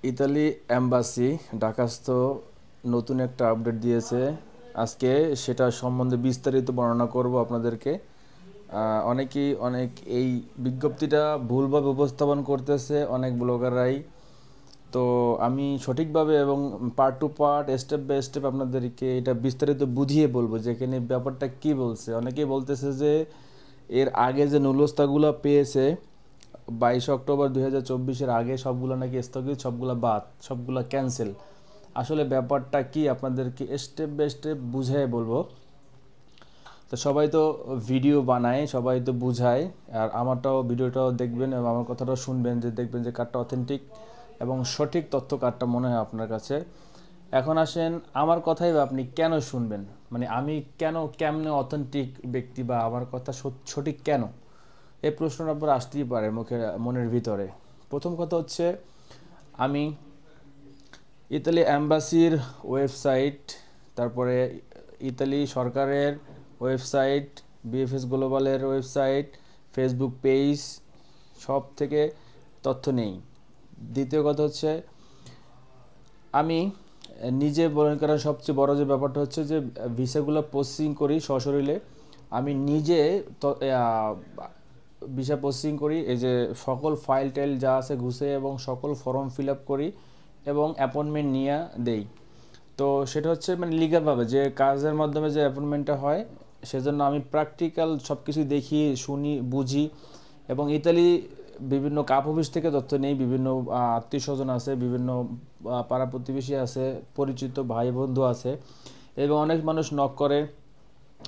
Italy embassy ঢাকাস্থ নতুন একটা update দিয়েছে আজকে, সেটা সম্বন্ধে বিস্তারিত বর্ণনা করব আপনাদেরকে। অনেকেই এই বিজ্ঞপ্তিটা ভুলভাবে উপস্থাপন করতেছে অনেক ব্লগাররাই। তো আমি সঠিকভাবে এবং part to part step by step আপনাদেরকে এটা বিস্তারিত বুঝিয়ে বলবো যে এখানে ব্যাপারটা কী বলছে। অনেকেই বলতেছে যে এর আগে যে নুলস্তাগুলো পেয়েছে 22 অক্টোবর 2024-এর আগে সবগুলো নাকি স্থগিত, সবগুলো বাদ, সবগুলো ক্যান্সেল। আসলে ব্যাপারটা কি আপনাদেরকে স্টেপ বাই স্টেপ বুঝিয়ে বলবো। তো সবাই তো ভিডিও বানায়, সবাই তো বুঝায়, আর আমারটাও ভিডিওটাও দেখবেন এবং আমার কথাটাও শুনবেন, যে দেখবেন যে কারটা অথেন্টিক এবং সঠিক তথ্য কারটা মনে হয় আপনার কাছে। এখন আসেন আমার কথাই বা আপনি কেন শুনবেন, মানে আমি কেমনে অথেন্টিক ব্যক্তি বা আমার কথা সঠিক কেন, এই প্রশ্নটা আপনার আসতেই পারে মনের ভিতরে। প্রথম কথা হচ্ছে, আমি ইতালি অ্যাম্বাসির ওয়েবসাইট, তারপরে ইতালি সরকারের ওয়েবসাইট, বিএফএস গ্লোবালের ওয়েবসাইট, ফেসবুক পেজ, সব থেকে তথ্য নেই। দ্বিতীয় কথা হচ্ছে, আমি নিজে মনে করেন সবচেয়ে বড় যে ব্যাপারটা হচ্ছে যে ভিসাগুলো প্রসেসিং করি সশরীরে। আমি নিজে ভিসা প্রসেসিং করি, এই যে সকল ফাইল টাইল যা আছে ঘুষে এবং সকল ফর্ম ফিল আপ করি এবং অ্যাপয়েন্টমেন্ট নিয়ে দেই। তো সেটা হচ্ছে মানে লিগালভাবে যে কাজের মাধ্যমে যে অ্যাপয়েন্টমেন্টটা হয়, সেজন্য আমি প্র্যাকটিক্যাল সব কিছু দেখি, শুনি, বুঝি। এবং ইতালি বিভিন্ন কাপ অফিস থেকে তথ্য নেই, বিভিন্ন আত্মীয় স্বজন আছে, বিভিন্ন পাড়া প্রতিবেশী আছে, পরিচিত ভাই বন্ধু আছে, এবং অনেক মানুষ নক করে,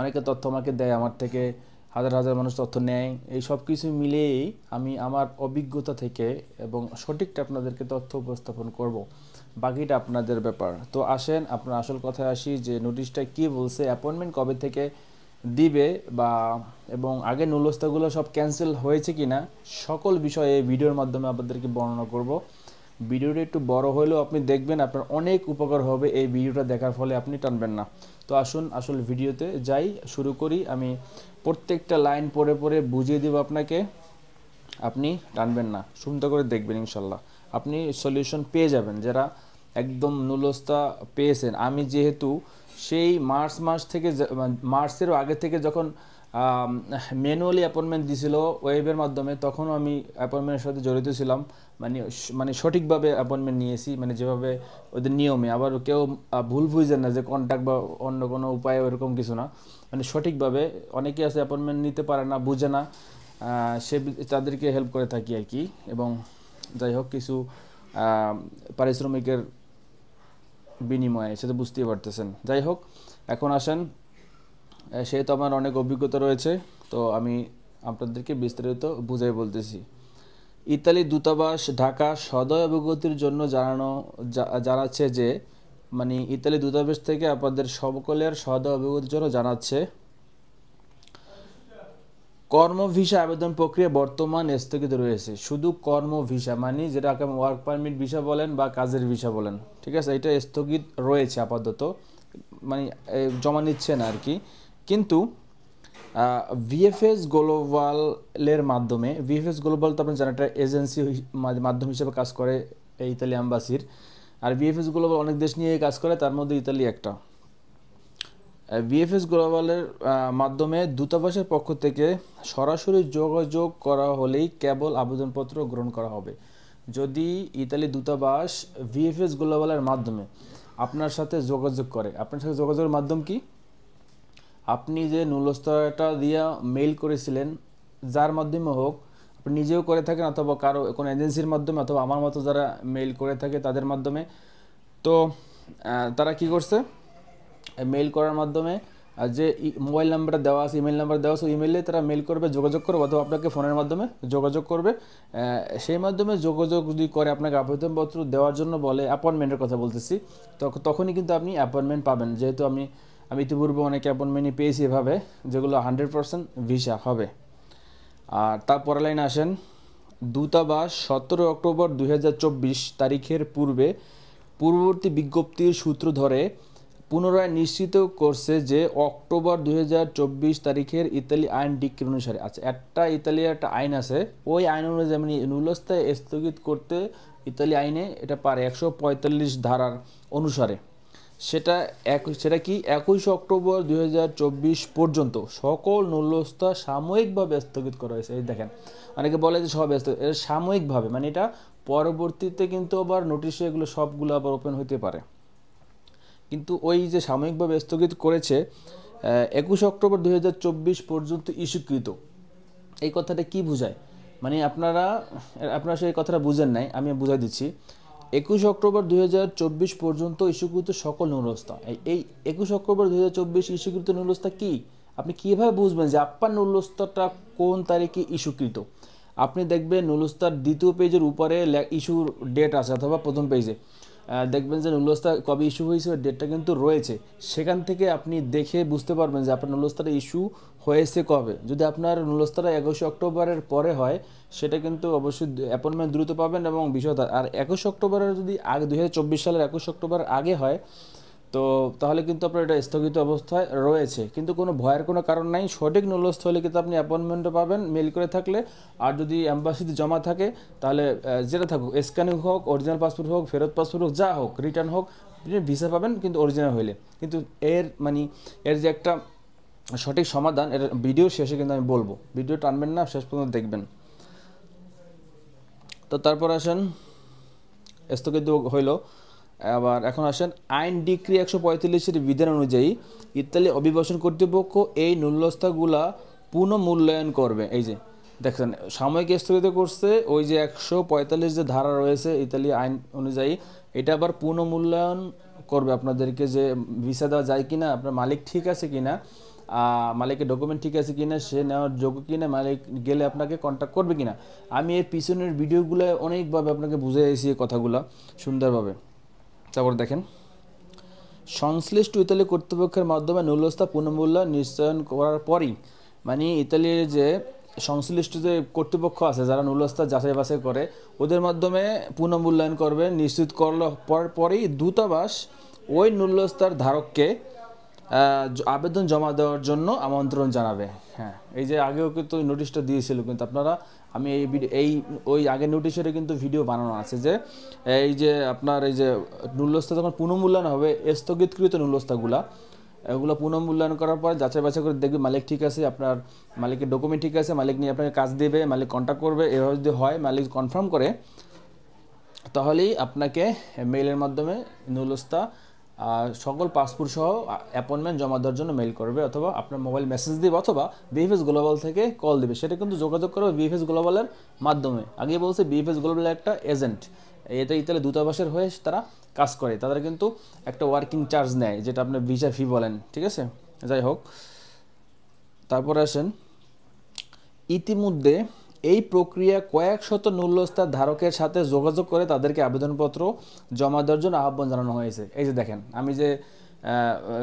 অনেকে তথ্য আমাকে দেয়, আমার থেকে হাজার হাজার মানুষ তথ্য নেয়। এই সব কিছু মিলিয়েই আমি আমার অভিজ্ঞতা থেকে এবং সঠিকটা আপনাদেরকে তথ্য উপস্থাপন করব, বাকিটা আপনাদের ব্যাপার। তো আসেন আপনার আসল কথায় আসি, যে নোটিশটা কি বলছে, অ্যাপয়েন্টমেন্ট কবে থেকে দিবে, বা এবং আগে নুলস্তাগুলো সব ক্যান্সেল হয়েছে কি না, সকল বিষয়ে এই ভিডিওর মাধ্যমে আপনাদেরকে বর্ণনা করব। ভিডিওটা একটু বড় হলেও আপনি দেখবেন, আপনার অনেক উপকার হবে এই ভিডিওটা দেখার ফলে, আপনি টানবেন না। তো আসুন আসল ভিডিওতে যাই, শুরু করি। আমি প্রত্যেকটা লাইন পড়ে পড়ে বুঝিয়ে দেব আপনাকে, আপনি টানবেন না, সুন্দর করে দেখবেন, ইনশাল্লাহ আপনি সলিউশন পেয়ে যাবেন। যারা একদম নুলস্তা পেয়েছেন, আমি যেহেতু সেই মার্চ থেকে, মার্চেরও আগে থেকে যখন ম্যানুয়ালি অ্যাপয়েন্টমেন্ট দিছিল ওয়েবের মাধ্যমে, তখনও আমি অ্যাপয়েন্টমেন্টের সাথে জড়িত ছিলাম। মানে সঠিকভাবে অ্যাপয়েন্টমেন্ট নিয়েছি, মানে যেভাবে ওদের নিয়মে। আবার কেউ ভুল বুঝছেন না যে কন্ট্যাক্ট বা অন্য কোনো উপায় ওরকম কিছু না, মানে সঠিকভাবে। অনেকে আছে অ্যাপয়েন্টমেন্ট নিতে পারে না, বুঝে না, তাদেরকে হেল্প করে থাকি আর কি। এবং যাই হোক, কিছু পারিশ্রমিকের বিনিময়ে, সেটা বুঝতেই পারতেছেন। যাই হোক, এখন আসেন, সেহেতু আমার অনেক অভিজ্ঞতা রয়েছে, তো আমি আপনাদেরকে বিস্তারিত বুঝাই বলতেছি। ইতালি দূতাবাস ঢাকা সদয় অবগতির জন্য জানাচ্ছে যে, মানে ইতালি দূতাবাস থেকে আপনাদের সকলের সদয় অবগতির জন্য জানাচ্ছে, কর্ম ভিসা আবেদন প্রক্রিয়া বর্তমান স্থগিত রয়েছে। শুধু কর্ম ভিসা, মানে যেটাকে ওয়ার্ক পারমিট ভিসা বলেন বা কাজের ভিসা বলেন, ঠিক আছে, এটা স্থগিত রয়েছে আপাতত, মানে জমা নিচ্ছে না আর কি। কিন্তু ভিএফএস গ্লোবালের মাধ্যমে, ভিএফএস গ্লোবাল তো আপনি জানেন একটা এজেন্সি মাধ্যম হিসেবে কাজ করে এই ইতালি অ্যাম্বাসির। আর ভিএফএস গ্লোবাল অনেক দেশ নিয়ে কাজ করে, তার মধ্যে ইতালি একটা। ভিএফএস গ্লোবালের মাধ্যমে দূতাবাসের পক্ষ থেকে সরাসরি যোগাযোগ করা হলেই কেবল আবেদনপত্র গ্রহণ করা হবে। যদি ইতালি দূতাবাস ভিএফএস গ্লোবালের মাধ্যমে আপনার সাথে যোগাযোগ করে, আপনার সাথে যোগাযোগের মাধ্যম কি, আপনি যে নুলস্তাটা দিয়ে মেইল করেছিলেন, যার মাধ্যমে হোক, আপনি নিজেও করে থাকেন অথবা কারো কোনো এজেন্সির মাধ্যমে, অথবা আমার মতো যারা মেইল করে থাকে তাদের মাধ্যমে, তো তারা কি করছে, মেইল করার মাধ্যমে যে মোবাইল নাম্বারটা দেওয়া আছে, ইমেল নাম্বার দেওয়া আছে, ইমেলে তারা মেইল করবে, যোগাযোগ করবে, অথবা আপনাকে ফোনের মাধ্যমে যোগাযোগ করবে। সেই মাধ্যমে যোগাযোগ যদি করে আপনাকে আবেদনপত্র দেওয়ার জন্য বলে, অ্যাপয়েন্টমেন্টের কথা বলতেছি, তখনই কিন্তু আপনি অ্যাপয়েন্টমেন্ট পাবেন। যেহেতু আমি ইতিপূর্বে অনেক অ্যাপয়েন্টমেন্টই পেয়েছি এভাবে, যেগুলো 100% ভিসা হবে। আর তারপরে লাইনে আসেন, দূতাবাস 17 অক্টোবর 2024 তারিখের পূর্ববর্তী বিজ্ঞপ্তির সূত্র ধরে পুনরায় নিশ্চিত করছে যে অক্টোবর 2024 তারিখের ইতালি আইন ডিক্রি অনুসারে, আচ্ছা একটা ইতালির একটা আইন আছে, ওই আইন অনুযায়ী মানে নুলস্থায় স্থগিত করতে ইতালি আইনে এটা পারে 145 ধারার অনুসারে। সেটা কি 21 অক্টোবর 2024 পর্যন্ত সকল নুলস্থা সাময়িকভাবে স্থগিত করা হয়েছে। এই দেখেন, অনেকে বলে যে সব সাময়িকভাবে, মানে এটা পরবর্তীতে কিন্তু আবার নোটিশে এগুলো সবগুলো আবার ওপেন হতে পারে, কিন্তু ওই যে সাময়িকভাবে স্থগিত করেছে 21 অক্টোবর 2024 পর্যন্ত ইস্যুকৃত। এই কথাটা কি বোঝায়, মানে আপনারা সেই কথাটা বুঝেন নাই, আমি বুঝাই দিচ্ছি। 21 অক্টোবর 2024 পর্যন্ত ইস্যুকৃত সকল নুলস্থা, এই 21 অক্টোবর 2024 ইস্যুকৃত নুলস্থা কি, আপনি কীভাবে বুঝবেন যে আপনার নুলস্থাটা কোন তারিখে ইস্যুকৃত? আপনি দেখবেন নুলস্থার দ্বিতীয় পেজের উপরে ইস্যুর ডেট আছে, অথবা প্রথম পেজে দেখবেন যে নুলস্থা কবে ইস্যু হয়েছে ডেটটা কিন্তু রয়েছে। সেখান থেকে আপনি দেখে বুঝতে পারবেন যে আপনার নুলস্থাটা ইস্যু হয়েছে কবে। যদি আপনার নুলস্থাটা 21 অক্টোবরের পরে হয়, সেটা কিন্তু অবশ্যই অ্যাপয়েন্টমেন্ট দ্রুত পাবেন এবং বিষয়। আর 21 অক্টোবরের যদি আগে 2024 সালের 21 অক্টোবর আগে হয়, তো তাহলে কিন্তু আপনার এটা স্থগিত অবস্থায় রয়েছে। কিন্তু কোনো ভয়ের কোনো কারণ নাই, সঠিক নুলস্থ হলে কিন্তু আপনি অ্যাপয়েন্টমেন্টও পাবেন মেল করে থাকলে। আর যদি অ্যাম্বাসিতে জমা থাকে, তাহলে যেটা থাকুক, স্ক্যানিং হোক, অরিজিনাল পাসপোর্ট হোক, ফেরত পাসপোর্ট হোক, যা হোক, রিটার্ন হোক, আপনি ভিসা পাবেন কিন্তু অরিজিনাল হইলে। কিন্তু এর যে একটা সঠিক সমাধান, এর ভিডিও শেষে কিন্তু আমি বলবো, ভিডিও টানবেন না, শেষ পর্যন্ত দেখবেন। তো তারপর আসেন, স্থগিত হইল। আবার এখন আসেন, আইন ডিক্রি 145-এর বিধান অনুযায়ী ইতালি অভিবাসন কর্তৃপক্ষ এই নুলস্থাগুলা পুনঃমূল্যায়ন করবে। এই যে দেখছেন, সাময়িক স্থগিত করছে, ওই যে 145 যে ধারা রয়েছে ইতালি আইন অনুযায়ী, এটা আবার পুনঃমূল্যায়ন করবে আপনাদেরকে, যে ভিসা দেওয়া যায় কিনা, আপনার মালিক ঠিক আছে কিনা, মালিকের ডকুমেন্ট ঠিক আছে কিনা, সে নেওয়ার যোগ্য কিনা, মালিক গেলে আপনাকে কন্ট্যাক্ট করবে কিনা। আমি এর পিছনের ভিডিওগুলো অনেকভাবে আপনাকে বুঝাইছি এই কথাগুলো সুন্দরভাবে। তারপর দেখেন, সংশ্লিষ্ট ইতালি কর্তৃপক্ষের মাধ্যমে নুলস্থা পুনর্মূল্যায়ন নিশ্চয়ন করার পরই, মানে ইতালির যে সংশ্লিষ্ট যে কর্তৃপক্ষ আছে যারা নুলস্থা যাচাই বাছাই করে, ওদের মাধ্যমে পুনর্মূল্যায়ন করবে, নিশ্চিত করার পরেই দূতাবাস ওই নুলস্থার ধারককে আবেদন জমা দেওয়ার জন্য আমন্ত্রণ জানাবে। হ্যাঁ, এই যে আগেও কিন্তু নোটিশটা দিয়েছিল, কিন্তু আপনারা, আমি ওই আগের নোটিশের কিন্তু ভিডিও বানানো আছে, যে এই যে আপনার এই যে নুলস্থা যখন পুনর্মূল্যায়ন হবে, স্থগিতকৃত নুলস্থাগুলা, এগুলো পুনর্মূল্যায়ন করার পর যাচাই বাছাই করে দেখবে মালিক ঠিক আছে, আপনার মালিকের ডকুমেন্ট ঠিক আছে, মালিক নিয়ে আপনাকে কাজ দেবে, মালিক কন্ট্যাক্ট করবে। এভাবে যদি হয়, মালিক কনফার্ম করে, তাহলেই আপনাকে মেইলের মাধ্যমে নুলস্থা সকল পাসপোর্ট সহ অ্যাপয়েন্টমেন্ট জমা দেওয়ার জন্য মেইল করবে, অথবা আপনার মোবাইল মেসেজ দিবে, অথবা বিএফএস গ্লোবাল থেকে কল দিবে। সেটা কিন্তু যোগাযোগ করবে বিএফএস গ্লোবালের মাধ্যমে। আগে বলছে বিএফএস গ্লোবাল একটা এজেন্ট, এটা ইতালি দূতাবাসের হয়ে তারা কাজ করে, তাদের কিন্তু একটা ওয়ার্কিং চার্জ নেয়, যেটা আপনার ভিসা ফি বলেন, ঠিক আছে। যাই হোক, তারপরে আসেন, ইতিমধ্যে এই প্রক্রিয়া কয়েক শত নুলস্থার ধারকের সাথে যোগাযোগ করে তাদেরকে আবেদনপত্র জমা দেওয়ার জন্য আহ্বান জানানো হয়েছে। এই যে দেখেন, আমি যে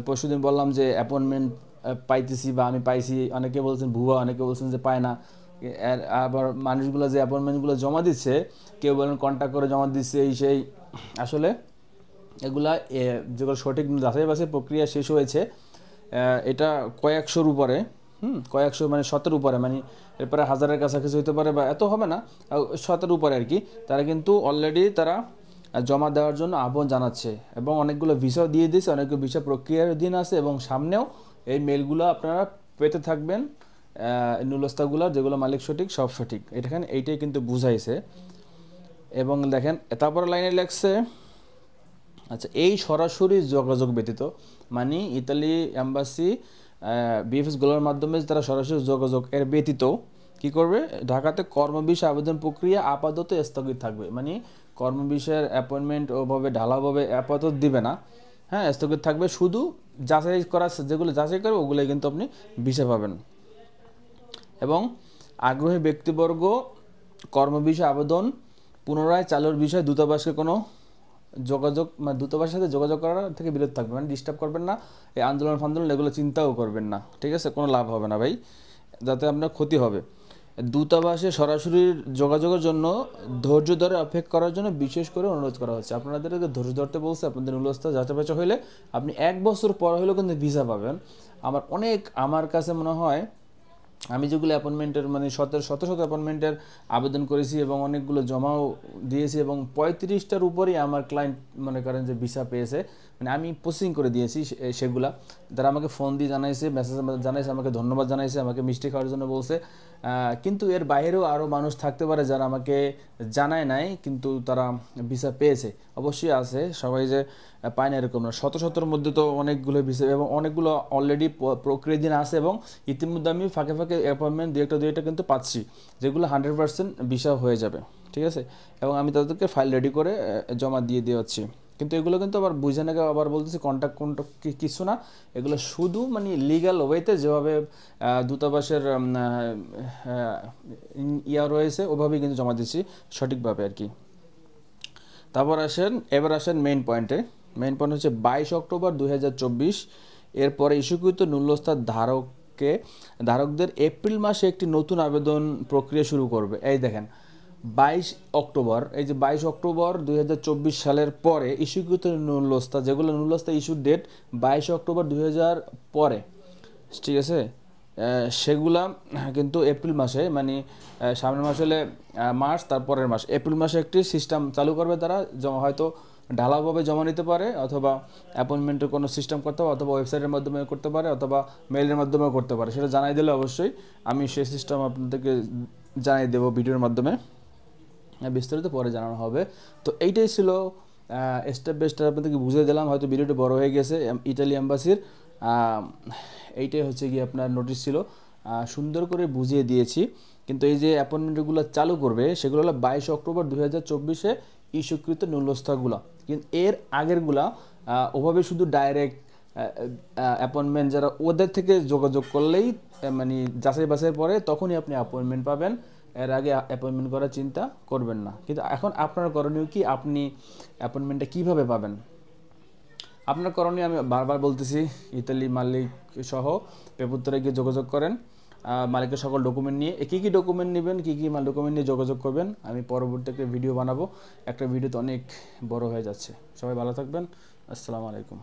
পরশুদিন বললাম যে অ্যাপয়েন্টমেন্ট পাইতেছি বা আমি পাইছি, অনেকে বলছেন ভুয়া, অনেকে বলছেন যে পায় না। আবার মানুষগুলো যে অ্যাপয়েন্টমেন্টগুলো জমা দিচ্ছে, কেউ বলেন কন্ট্যাক্ট করে জমা দিচ্ছে, এই সেই। আসলে এগুলা যেগুলো সঠিক যাচাই বাছাই প্রক্রিয়া শেষ হয়েছে, এটা কয়েকশোর উপরে, কয়েকশো মানে 100-এর উপরে, মানে এরপরে 1000-এর কাছাকাছি হতে পারে, বা এত হবে না, 100-এর উপরে আর কি। তারা কিন্তু অলরেডি তারা জমা দেওয়ার জন্য আহ্বান জানাচ্ছে, এবং অনেকগুলো ভিসাও দিয়ে দিয়েছে, অনেকগুলো ভিসা প্রক্রিয়ার দিন আছে, এবং সামনেও এই মেলগুলো আপনারা পেতে থাকবেন, নুলস্থাগুলো যেগুলো মালিক সঠিক, সব সঠিক, এখানে এইটাই কিন্তু বুঝাইছে। এবং দেখেন, তারপরে লাইনে লেখছে, আচ্ছা, এই সরাসরি যোগাযোগ ব্যতীত, মানে ইতালি অ্যাম্বাসি বিএফএস গ্লোবালের মাধ্যমে তারা সরাসরি যোগাযোগ এর ব্যতীত কি করবে, ঢাকাতে কর্মবিষয় আবেদন প্রক্রিয়া আপাতত স্থগিত থাকবে। মানে কর্মবিষয়ের অ্যাপয়েন্টমেন্ট ওভাবে ঢালাভাবে আপাতত দিবে না, হ্যাঁ, স্থগিত থাকবে। শুধু যাচাই করা, যেগুলো যাচাই করবে ওগুলোই কিন্তু আপনি ভিসা পাবেন। এবং আগ্রহী ব্যক্তিবর্গ কর্মবিষয় আবেদন পুনরায় চালুর বিষয়ে দূতাবাসকে কোনো যোগাযোগ, মানে দূতাবাসের সাথে যোগাযোগ করার থেকে বিরত থাকবে, মানে ডিস্টার্ব করবেন না, এই আন্দোলন ফান্দোলন এগুলো চিন্তাও করবেন না, ঠিক আছে, কোনো লাভ হবে না ভাই, যাতে আপনার ক্ষতি হবে। দূতাবাসে সরাসরি যোগাযোগের জন্য ধৈর্য ধরে অপেক্ষা করার জন্য বিশেষ করে অনুরোধ করা হচ্ছে। আপনাদেরকে ধৈর্য ধরতে বলছে, আপনাদের নুলস্থা যাচাই হলে আপনি 1 বছর পর হলেও কিন্তু ভিসা পাবেন। আমার কাছে মনে হয় আমি যেগুলো অ্যাপয়েন্টমেন্টের মানে শত অ্যাপয়েন্টমেন্টের আবেদন করেছি এবং অনেকগুলো জমাও দিয়েছি এবং 35টার উপরেই আমার ক্লায়েন্ট মনে করেন যে ভিসা পেয়েছে, মানে আমি প্রসেসিং করে দিয়েছি সেগুলা। তারা আমাকে ফোন দিয়ে জানাইছে, মেসেজ জানাইছে, আমাকে ধন্যবাদ জানাইছে, আমাকে মিষ্টি খাওয়ার জন্য বলছে। কিন্তু এর বাইরেও আরও মানুষ থাকতে পারে যারা আমাকে জানায় নাই কিন্তু তারা ভিসা পেয়েছে, অবশ্যই আছে, সবাই যে পায় না এরকম না। শতর মধ্যে তো অনেকগুলো ভিসা এবং অনেকগুলো অলরেডি প্রক্রিয়াধীন আছে এবং ইতিমধ্যে আমি ফাঁকে অ্যাপয়েন্টমেন্ট দুই একটা কিন্তু পাচ্ছি যেগুলো 100% ভিসা হয়ে যাবে, ঠিক আছে। এবং আমি তাদেরকে ফাইল রেডি করে জমা দিয়ে দিচ্ছি। কিন্তু এগুলো কিন্তু আবার বুঝে নাকি আবার বলতেছি কন্ট্যাক্ট কিছু না, এগুলো শুধু মানে লিগ্যাল ওয়েতে যেভাবে দূতাবাসের ইয়া রয়েছে ওভাবেই কিন্তু জমা দিচ্ছি সঠিকভাবে আর কি। এবার আসেন মেইন পয়েন্ট হচ্ছে 22 অক্টোবর 2024 এরপরে ইস্যুকৃত নুল্যস্থার ধারকদের এপ্রিল মাসে একটি নতুন আবেদন প্রক্রিয়া শুরু করবে। এই দেখেন 22 অক্টোবর, এই যে 22 অক্টোবর 2024 সালের পরে ইস্যুকৃত নুল্যস্থা, যেগুলো নুল্যস্থা ইস্যুর ডেট 22 অক্টোবর 2000 পরে, ঠিক আছে, সেগুলা কিন্তু এপ্রিল মাসে মানে সামনের মাস হলে মার্চ, তারপরের মাস এপ্রিল মাসে একটি সিস্টেম চালু করবে তারা, হয়তো ঢালাওভাবে জমা নিতে পারে অথবা অ্যাপয়েন্টমেন্টের কোনো সিস্টেম করতে পারে অথবা ওয়েবসাইটের মাধ্যমে করতে পারে অথবা মেইলের মাধ্যমেও করতে পারে। সেটা জানাই দিলে অবশ্যই আমি সেই সিস্টেম আপনাদেরকে জানিয়ে দেবো ভিডিওর মাধ্যমে, বিস্তারিত পরে জানানো হবে। তো এইটাই ছিল স্টেপ বাই স্টেপ আপনাদেরকে বুঝিয়ে দিলাম, হয়তো ভিডিওটি বড় হয়ে গেছে। ইতালি এম্বাসির এইটাই হচ্ছে কি আপনার নোটিশ ছিল, সুন্দর করে বুঝিয়ে দিয়েছি। কিন্তু এই যে অ্যাপয়েন্টমেন্টগুলো চালু করবে সেগুলো হলো 22 অক্টোবর 2024 ইস্যুকৃত নুল্যস্থাগুলো, কিন্তু এর আগেরগুলা ওভাবে শুধু ডাইরেক্ট অ্যাপয়েন্টমেন্ট যারা ওদের থেকে যোগাযোগ করলেই মানে যাচাই বাছাইয়ের পরে তখনই আপনি অ্যাপয়েন্টমেন্ট পাবেন, এর আগে অ্যাপয়েন্টমেন্ট করার চিন্তা করবেন না। কিন্তু এখন আপনার করণীয় কি, আপনি অ্যাপয়েন্টমেন্টটা কীভাবে পাবেন? আপনার করণীয় আমি বারবার বলতেছি, ইতালি মালিক সহ পেপুত্তরে গিয়ে যোগাযোগ করেন, মালিকের সকল ডকুমেন্ট নিয়ে। কী কী ডকুমেন্ট নেবেন, কী কী ডকুমেন্ট নিয়ে যোগাযোগ করবেন আমি পরবর্তী একটা ভিডিও বানাবো, একটা ভিডিও তো অনেক বড় হয়ে যাচ্ছে। সবাই ভালো থাকবেন, আসসালামু আলাইকুম।